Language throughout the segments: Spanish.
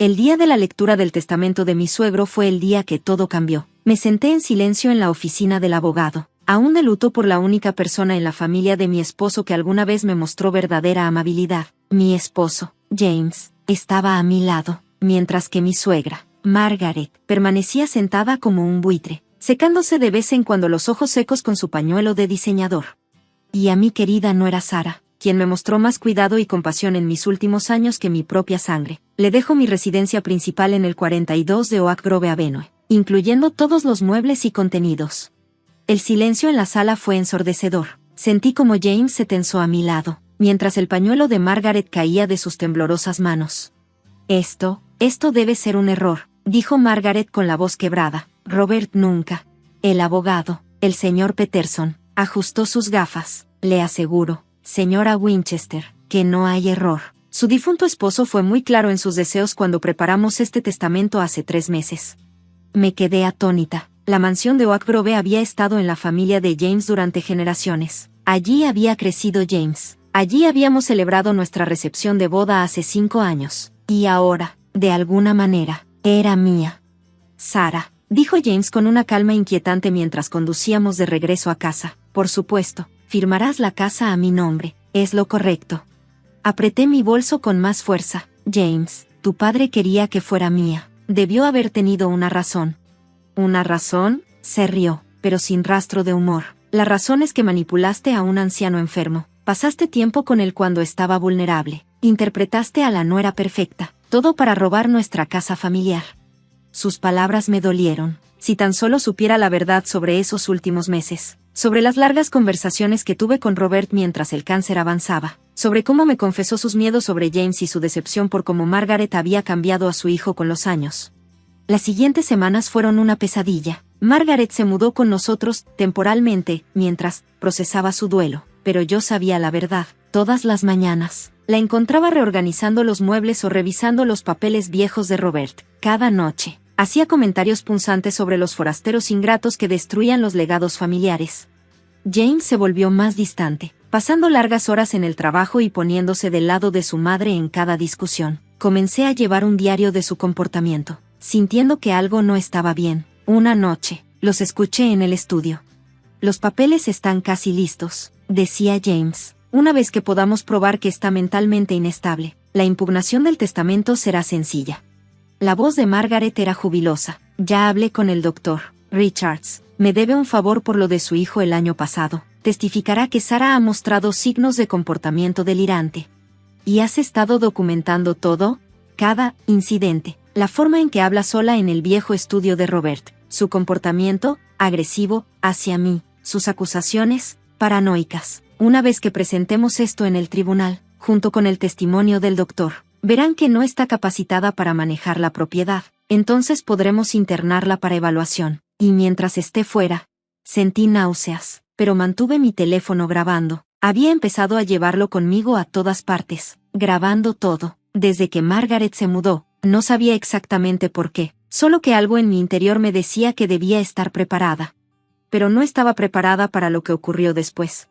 El día de la lectura del testamento de mi suegro fue el día que todo cambió. Me senté en silencio en la oficina del abogado, aún de luto por la única persona en la familia de mi esposo que alguna vez me mostró verdadera amabilidad. Mi esposo, James, estaba a mi lado, mientras que mi suegra, Margaret, permanecía sentada como un buitre, secándose de vez en cuando los ojos secos con su pañuelo de diseñador. Y a mi querida nuera Sara, quien me mostró más cuidado y compasión en mis últimos años que mi propia sangre, le dejo mi residencia principal en el 42 de Oak Grove Avenue, incluyendo todos los muebles y contenidos. El silencio en la sala fue ensordecedor. Sentí como James se tensó a mi lado, mientras el pañuelo de Margaret caía de sus temblorosas manos. Esto debe ser un error, dijo Margaret con la voz quebrada. Robert nunca. El abogado, el señor Peterson, ajustó sus gafas. Le aseguro, señora Winchester, que no hay error. Su difunto esposo fue muy claro en sus deseos cuando preparamos este testamento hace 3 meses. Me quedé atónita. La mansión de Oak Grove había estado en la familia de James durante generaciones. Allí había crecido James. Allí habíamos celebrado nuestra recepción de boda hace 5 años. Y ahora, de alguna manera, era mía. Sara, dijo James con una calma inquietante mientras conducíamos de regreso a casa. Por supuesto, firmarás la casa a mi nombre. Es lo correcto. Apreté mi bolso con más fuerza. James, tu padre quería que fuera mía. Debió haber tenido una razón. ¿Una razón? Se rió, pero sin rastro de humor. La razón es que manipulaste a un anciano enfermo. Pasaste tiempo con él cuando estaba vulnerable. Interpretaste a la nuera perfecta. Todo para robar nuestra casa familiar. Sus palabras me dolieron. Si tan solo supiera la verdad sobre esos últimos meses. Sobre las largas conversaciones que tuve con Robert mientras el cáncer avanzaba. Sobre cómo me confesó sus miedos sobre James y su decepción por cómo Margaret había cambiado a su hijo con los años. Las siguientes semanas fueron una pesadilla. Margaret se mudó con nosotros, temporalmente, mientras procesaba su duelo. Pero yo sabía la verdad. Todas las mañanas, la encontraba reorganizando los muebles o revisando los papeles viejos de Robert. Cada noche, hacía comentarios punzantes sobre los forasteros ingratos que destruían los legados familiares. James se volvió más distante, pasando largas horas en el trabajo y poniéndose del lado de su madre en cada discusión. Comencé a llevar un diario de su comportamiento, sintiendo que algo no estaba bien. Una noche, los escuché en el estudio. Los papeles están casi listos, decía James. Una vez que podamos probar que está mentalmente inestable, la impugnación del testamento será sencilla. La voz de Margaret era jubilosa. Ya hablé con el doctor Richards. Me debe un favor por lo de su hijo el año pasado. Testificará que Sara ha mostrado signos de comportamiento delirante. ¿Y has estado documentando todo? Cada incidente. La forma en que habla sola en el viejo estudio de Robert. Su comportamiento, agresivo, hacia mí. Sus acusaciones, paranoicas. Una vez que presentemos esto en el tribunal, junto con el testimonio del doctor, verán que no está capacitada para manejar la propiedad. Entonces podremos internarla para evaluación. Y mientras esté fuera, sentí náuseas, pero mantuve mi teléfono grabando. Había empezado a llevarlo conmigo a todas partes, grabando todo. Desde que Margaret se mudó, no sabía exactamente por qué, solo que algo en mi interior me decía que debía estar preparada. Pero no estaba preparada para lo que ocurrió después.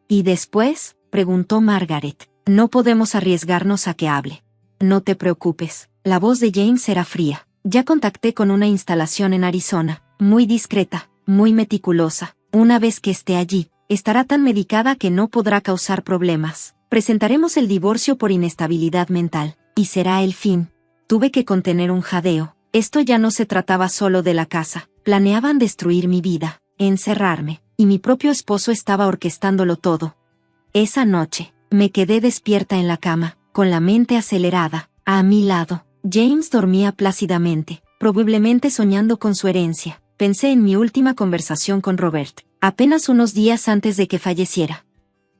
¿Y después?, preguntó Margaret. No podemos arriesgarnos a que hable. No te preocupes, la voz de James era fría. Ya contacté con una instalación en Arizona, muy discreta, muy meticulosa. Una vez que esté allí, estará tan medicada que no podrá causar problemas. Presentaremos el divorcio por inestabilidad mental, y será el fin. Tuve que contener un jadeo. Esto ya no se trataba solo de la casa. Planeaban destruir mi vida, encerrarme, y mi propio esposo estaba orquestándolo todo. Esa noche, me quedé despierta en la cama, con la mente acelerada. A mi lado, James dormía plácidamente, probablemente soñando con su herencia. Pensé en mi última conversación con Robert, apenas unos días antes de que falleciera.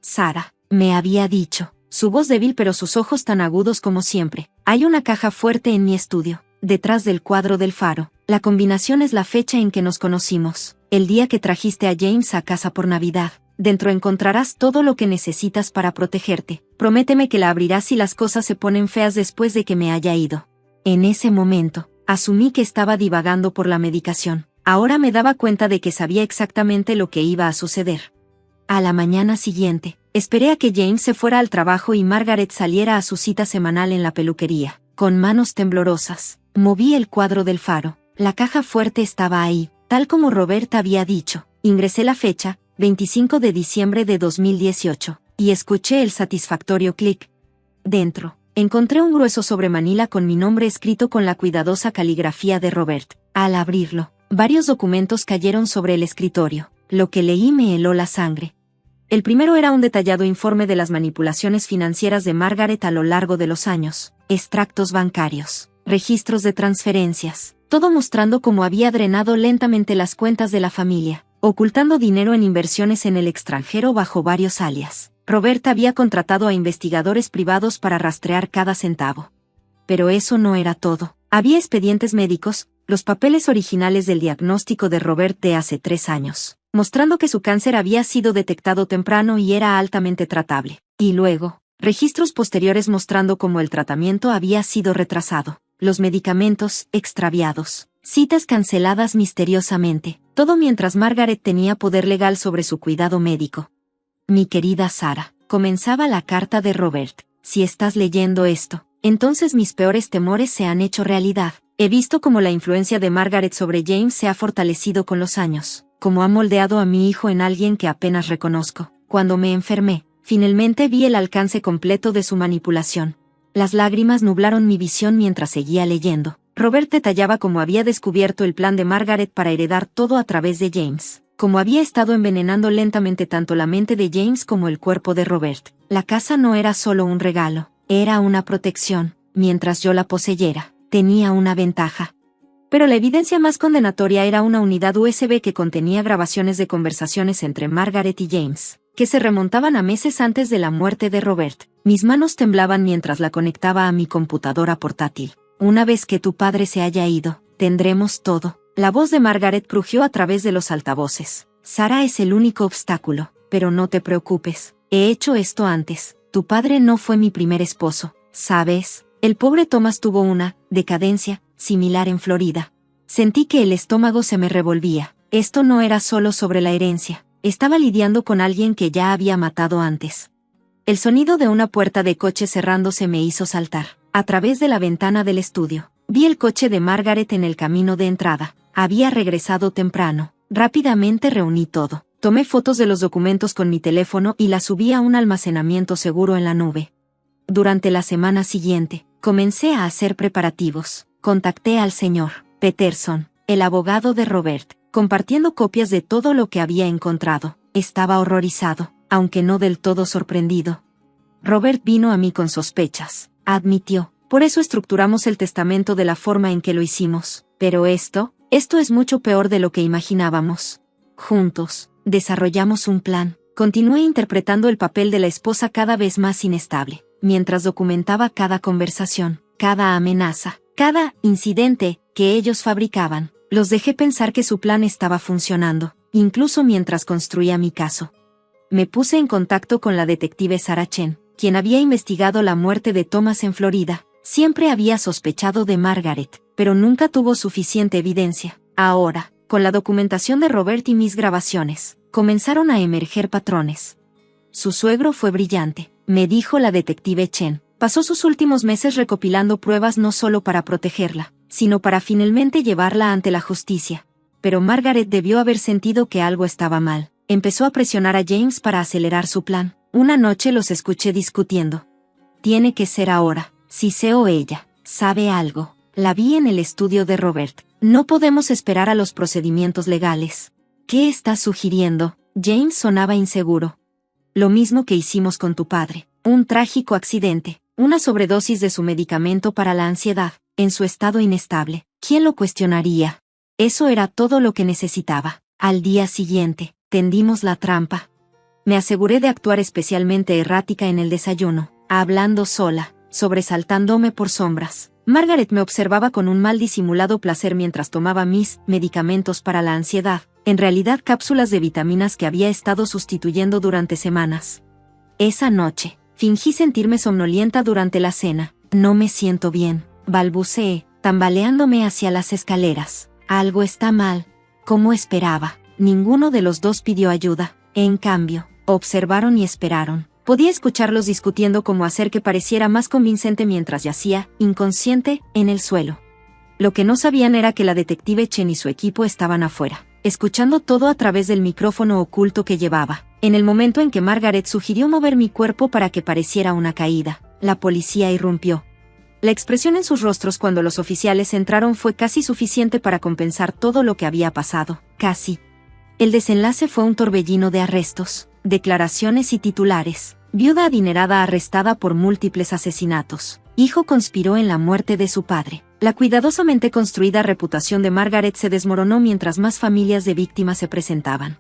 Sara, me había dicho, su voz débil pero sus ojos tan agudos como siempre. Hay una caja fuerte en mi estudio, detrás del cuadro del faro. La combinación es la fecha en que nos conocimos, el día que trajiste a James a casa por Navidad. Dentro encontrarás todo lo que necesitas para protegerte. Prométeme que la abrirás si las cosas se ponen feas después de que me haya ido. En ese momento, asumí que estaba divagando por la medicación. Ahora me daba cuenta de que sabía exactamente lo que iba a suceder. A la mañana siguiente, esperé a que James se fuera al trabajo y Margaret saliera a su cita semanal en la peluquería. Con manos temblorosas, moví el cuadro del faro. La caja fuerte estaba ahí, tal como Robert había dicho. Ingresé la fecha, 25 de diciembre de 2018, y escuché el satisfactorio clic. Dentro, encontré un grueso sobre manila con mi nombre escrito con la cuidadosa caligrafía de Robert. Al abrirlo, varios documentos cayeron sobre el escritorio. Lo que leí me heló la sangre. El primero era un detallado informe de las manipulaciones financieras de Margaret a lo largo de los años, extractos bancarios, registros de transferencias, todo mostrando cómo había drenado lentamente las cuentas de la familia, ocultando dinero en inversiones en el extranjero bajo varios alias. Robert había contratado a investigadores privados para rastrear cada centavo. Pero eso no era todo. Había expedientes médicos, los papeles originales del diagnóstico de Robert de hace 3 años, mostrando que su cáncer había sido detectado temprano y era altamente tratable. Y luego, registros posteriores mostrando cómo el tratamiento había sido retrasado, los medicamentos extraviados, citas canceladas misteriosamente, todo mientras Margaret tenía poder legal sobre su cuidado médico. Mi querida Sarah, comenzaba la carta de Robert. Si estás leyendo esto, entonces mis peores temores se han hecho realidad. He visto cómo la influencia de Margaret sobre James se ha fortalecido con los años, cómo ha moldeado a mi hijo en alguien que apenas reconozco. Cuando me enfermé, finalmente vi el alcance completo de su manipulación. Las lágrimas nublaron mi visión mientras seguía leyendo. Robert detallaba cómo había descubierto el plan de Margaret para heredar todo a través de James, cómo había estado envenenando lentamente tanto la mente de James como el cuerpo de Robert. La casa no era solo un regalo, era una protección. Mientras yo la poseyera, tenía una ventaja. Pero la evidencia más condenatoria era una unidad USB que contenía grabaciones de conversaciones entre Margaret y James, que se remontaban a meses antes de la muerte de Robert. Mis manos temblaban mientras la conectaba a mi computadora portátil. Una vez que tu padre se haya ido, tendremos todo. La voz de Margaret crujió a través de los altavoces. Sarah es el único obstáculo, pero no te preocupes. He hecho esto antes. Tu padre no fue mi primer esposo, ¿sabes? El pobre Thomas tuvo una decadencia similar en Florida. Sentí que el estómago se me revolvía. Esto no era solo sobre la herencia. Estaba lidiando con alguien que ya había matado antes. El sonido de una puerta de coche cerrándose me hizo saltar. A través de la ventana del estudio, vi el coche de Margaret en el camino de entrada. Había regresado temprano. Rápidamente reuní todo. Tomé fotos de los documentos con mi teléfono y las subí a un almacenamiento seguro en la nube. Durante la semana siguiente, comencé a hacer preparativos. Contacté al señor Peterson, el abogado de Robert, compartiendo copias de todo lo que había encontrado. Estaba horrorizado, aunque no del todo sorprendido. Robert vino a mí con sospechas, admitió. Por eso estructuramos el testamento de la forma en que lo hicimos. Pero esto es mucho peor de lo que imaginábamos. Juntos, desarrollamos un plan. Continué interpretando el papel de la esposa cada vez más inestable, mientras documentaba cada conversación, cada amenaza, cada incidente que ellos fabricaban. Los dejé pensar que su plan estaba funcionando, incluso mientras construía mi caso. Me puse en contacto con la detective Sarah Chen, quien había investigado la muerte de Thomas en Florida. Siempre había sospechado de Margaret, pero nunca tuvo suficiente evidencia. Ahora, con la documentación de Robert y mis grabaciones, comenzaron a emerger patrones. Su suegro fue brillante, me dijo la detective Chen. Pasó sus últimos meses recopilando pruebas no solo para protegerla, sino para finalmente llevarla ante la justicia. Pero Margaret debió haber sentido que algo estaba mal. Empezó a presionar a James para acelerar su plan. Una noche los escuché discutiendo. Tiene que ser ahora. Si sé o ella sabe algo. La vi en el estudio de Robert. No podemos esperar a los procedimientos legales. ¿Qué estás sugiriendo? James sonaba inseguro. Lo mismo que hicimos con tu padre. Un trágico accidente. Una sobredosis de su medicamento para la ansiedad, en su estado inestable. ¿Quién lo cuestionaría? Eso era todo lo que necesitaba. Al día siguiente, tendimos la trampa. Me aseguré de actuar especialmente errática en el desayuno, hablando sola, sobresaltándome por sombras. Margaret me observaba con un mal disimulado placer mientras tomaba mis medicamentos para la ansiedad, en realidad cápsulas de vitaminas que había estado sustituyendo durante semanas. Esa noche, fingí sentirme somnolienta durante la cena. No me siento bien, balbuceé, tambaleándome hacia las escaleras. Algo está mal. Como esperaba, ninguno de los dos pidió ayuda. En cambio, observaron y esperaron. Podía escucharlos discutiendo cómo hacer que pareciera más convincente mientras yacía, inconsciente, en el suelo. Lo que no sabían era que la detective Chen y su equipo estaban afuera, escuchando todo a través del micrófono oculto que llevaba. En el momento en que Margaret sugirió mover mi cuerpo para que pareciera una caída, la policía irrumpió. La expresión en sus rostros cuando los oficiales entraron fue casi suficiente para compensar todo lo que había pasado, casi. El desenlace fue un torbellino de arrestos, declaraciones y titulares. Viuda adinerada arrestada por múltiples asesinatos. Hijo conspiró en la muerte de su padre. La cuidadosamente construida reputación de Margaret se desmoronó mientras más familias de víctimas se presentaban.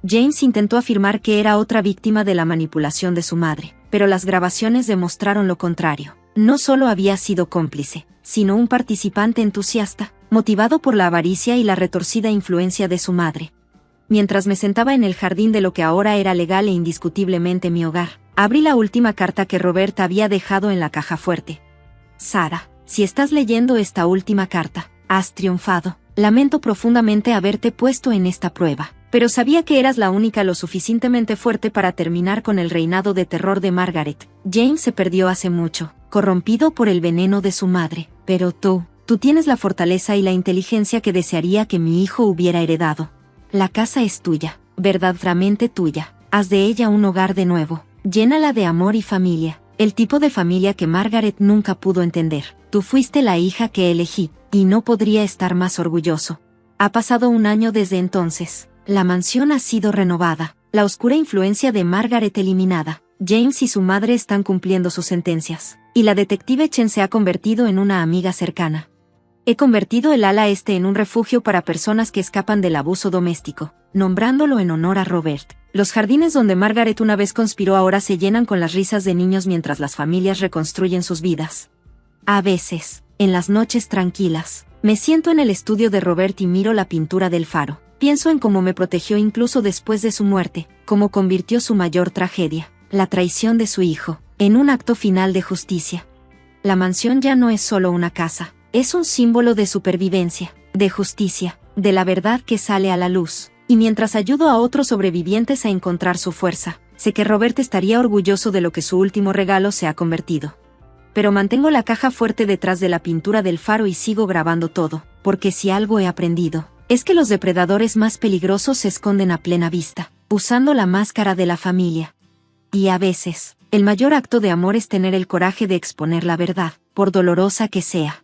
James intentó afirmar que era otra víctima de la manipulación de su madre, pero las grabaciones demostraron lo contrario. No solo había sido cómplice, sino un participante entusiasta, motivado por la avaricia y la retorcida influencia de su madre. Mientras me sentaba en el jardín de lo que ahora era legal e indiscutiblemente mi hogar, abrí la última carta que Robert había dejado en la caja fuerte. Sara, si estás leyendo esta última carta, has triunfado. Lamento profundamente haberte puesto en esta prueba, pero sabía que eras la única lo suficientemente fuerte para terminar con el reinado de terror de Margaret. James se perdió hace mucho, corrompido por el veneno de su madre, pero tú tienes la fortaleza y la inteligencia que desearía que mi hijo hubiera heredado. La casa es tuya, verdaderamente tuya. Haz de ella un hogar de nuevo. Llénala de amor y familia, el tipo de familia que Margaret nunca pudo entender. Tú fuiste la hija que elegí, y no podría estar más orgulloso. Ha pasado un año desde entonces. La mansión ha sido renovada, la oscura influencia de Margaret eliminada. James y su madre están cumpliendo sus sentencias, y la detective Chen se ha convertido en una amiga cercana. He convertido el ala este en un refugio para personas que escapan del abuso doméstico, nombrándolo en honor a Robert. Los jardines donde Margaret una vez conspiró ahora se llenan con las risas de niños mientras las familias reconstruyen sus vidas. A veces, en las noches tranquilas, me siento en el estudio de Robert y miro la pintura del faro. Pienso en cómo me protegió incluso después de su muerte, cómo convirtió su mayor tragedia, la traición de su hijo, en un acto final de justicia. La mansión ya no es solo una casa. Es un símbolo de supervivencia, de justicia, de la verdad que sale a la luz. Y mientras ayudo a otros sobrevivientes a encontrar su fuerza, sé que Robert estaría orgulloso de lo que su último regalo se ha convertido. Pero mantengo la caja fuerte detrás de la pintura del faro y sigo grabando todo, porque si algo he aprendido, es que los depredadores más peligrosos se esconden a plena vista, usando la máscara de la familia. Y a veces, el mayor acto de amor es tener el coraje de exponer la verdad, por dolorosa que sea.